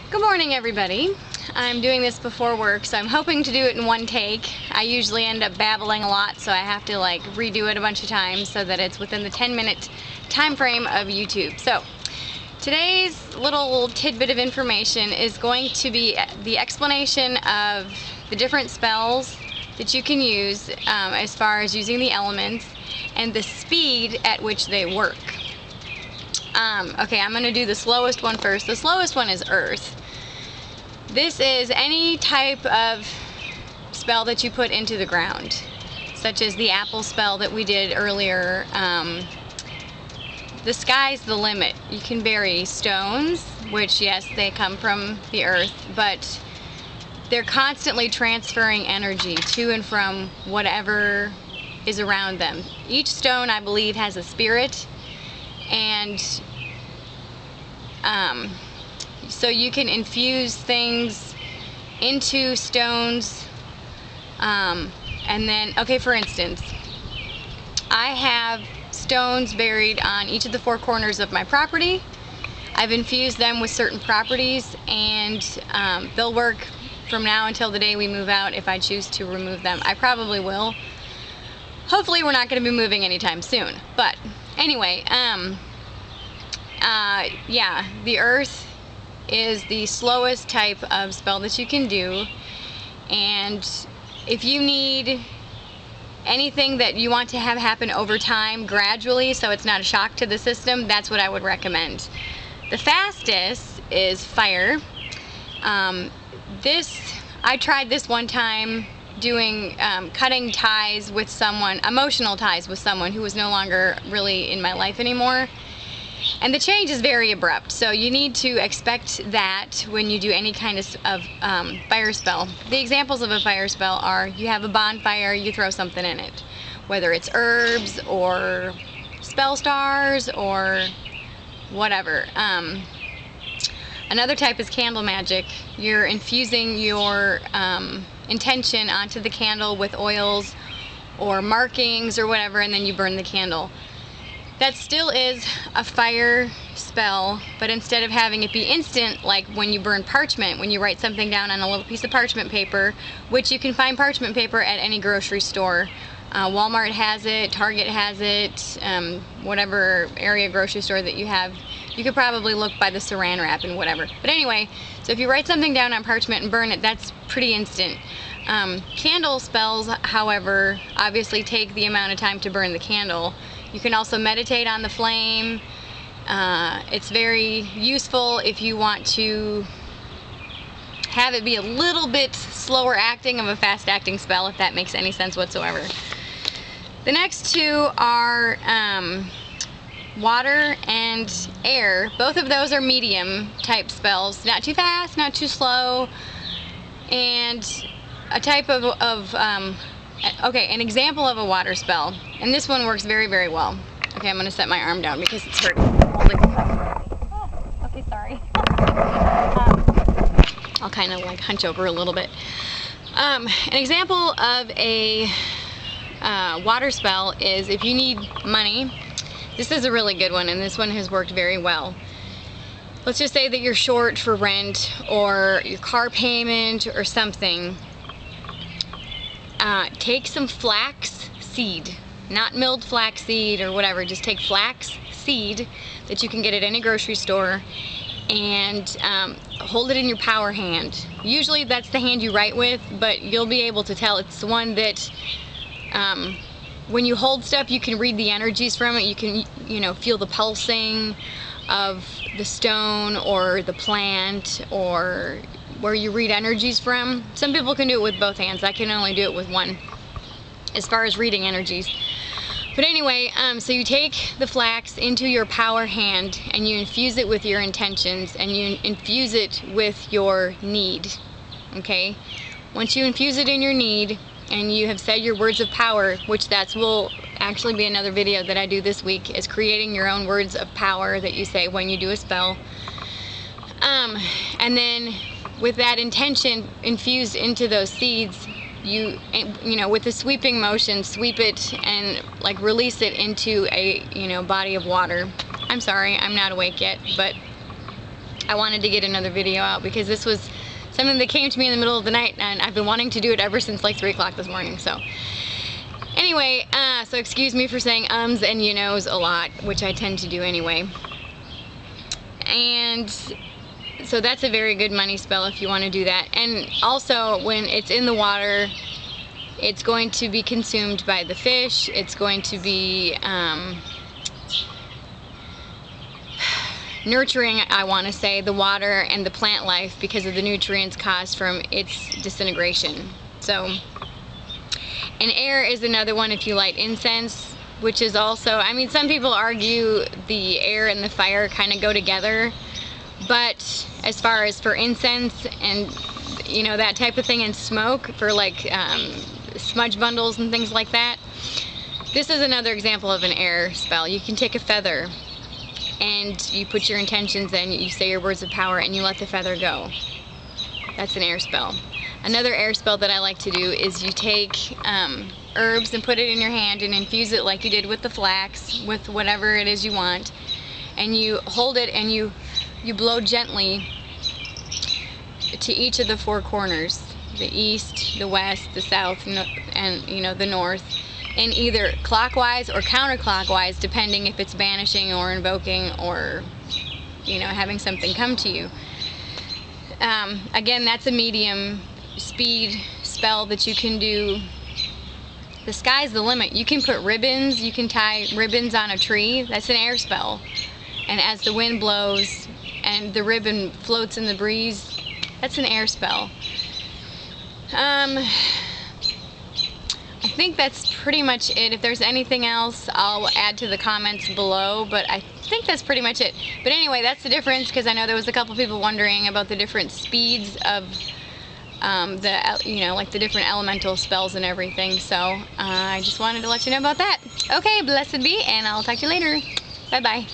Good morning, everybody. I'm doing this before work, so I'm hoping to do it in one take. I usually end up babbling a lot, so I have to redo it a bunch of times so that it's within the 10-minute time frame of YouTube. So today's little tidbit of information is going to be the explanation of the different spells that you can use as far as using the elements and the speed at which they work. Okay, I'm going to do the slowest one first. The slowest one is Earth. This is any type of spell that you put into the ground, such as the apple spell that we did earlier. The sky's the limit. You can bury stones, which yes, they come from the earth, but they're constantly transferring energy to and from whatever is around them. Each stone, I believe, has a spirit, and so you can infuse things into stones, and then, okay, for instance, I have stones buried on each of the four corners of my property. I've infused them with certain properties, and they'll work from now until the day we move out if I choose to remove them. I probably will. Hopefully we're not going to be moving anytime soon. But anyway, yeah, the earth is the slowest type of spell that you can do, and if you need anything that you want to have happen over time gradually so it's not a shock to the system, that's what I would recommend. The fastest is fire. I tried this one time doing cutting ties with someone, emotional ties with someone who was no longer really in my life anymore. And the change is very abrupt, so you need to expect that when you do any kind of fire spell. The examples of a fire spell are, you have a bonfire, you throw something in it. Whether it's herbs or spell stars or whatever. Another type is candle magic. You're infusing your intention onto the candle with oils or markings or whatever, and then you burn the candle. That still is a fire spell, but instead of having it be instant, like when you burn parchment, when you write something down on a little piece of parchment paper, which you can find parchment paper at any grocery store. Walmart has it, Target has it, whatever area grocery store that you have. You could probably look by the saran wrap and whatever. But anyway, so if you write something down on parchment and burn it, that's pretty instant. Candle spells, however, obviously take the amount of time to burn the candle. You can also meditate on the flame. It's very useful if you want to have it be a little bit slower acting of a fast acting spell, if that makes any sense whatsoever. The next two are water and air. Both of those are medium type spells, not too fast, not too slow, and a type of okay, an example of a water spell, and this one works very, very well. Okay, I'm going to set my arm down because it's hurting. Okay, sorry. I'll kind of hunch over a little bit. An example of a water spell is if you need money. This is a really good one, and this one has worked very well. Let's just say that you're short for rent or your car payment or something. Take some flax seed, not milled flax seed or whatever, just take flax seed that you can get at any grocery store, and hold it in your power hand. Usually that's the hand you write with, but you'll be able to tell it's the one that when you hold stuff, you can read the energies from it. You can, feel the pulsing of the stone or the plant, or where you read energies from. Some people can do it with both hands. I can only do it with one as far as reading energies. But anyway, so you take the flax into your power hand and you infuse it with your intentions, and you infuse it with your need. Okay? Once you infuse it in your need and you have said your words of power, which will actually be another video that I do this week, is creating your own words of power that you say when you do a spell. And then with that intention infused into those seeds, you with the sweeping motion, sweep it and release it into a body of water. I'm sorry, I'm not awake yet, but I wanted to get another video out because this was something that came to me in the middle of the night, and I've been wanting to do it ever since like 3 o'clock this morning. So anyway, so excuse me for saying ums and you knows a lot, which I tend to do anyway. And so that's a very good money spell if you want to do that. And also, when it's in the water, it's going to be consumed by the fish. It's going to be nurturing, I want to say, the water and the plant life because of the nutrients caused from its disintegration. So, and air is another one if you light incense, which is also, I mean, some people argue the air and the fire kind of go together, but as far as for incense and, you know, that type of thing, and smoke for like smudge bundles and things like that, this is another example of an air spell. You can take a feather and you put your intentions in, you say your words of power, and you let the feather go. That's an air spell. Another air spell that I like to do is you take herbs and put it in your hand and infuse it like you did with the flax, with whatever it is you want, and you hold it and you blow gently to each of the 4 corners, the east, the west, the south, and you know, the north, in either clockwise or counterclockwise, depending if it's banishing or invoking or, you know, having something come to you. Again, that's a medium speed spell that you can do. The sky's the limit. You can put ribbons, you can tie ribbons on a tree. That's an air spell. And as the wind blows and the ribbon floats in the breeze, that's an air spell. I think that's pretty much it. If there's anything else, I'll add to the comments below, but I think that's pretty much it. But anyway, that's the difference, because I know there was a couple people wondering about the different speeds of you know, like the different elemental spells and everything. So I just wanted to let you know about that. Okay, blessed be, and I'll talk to you later. Bye-bye.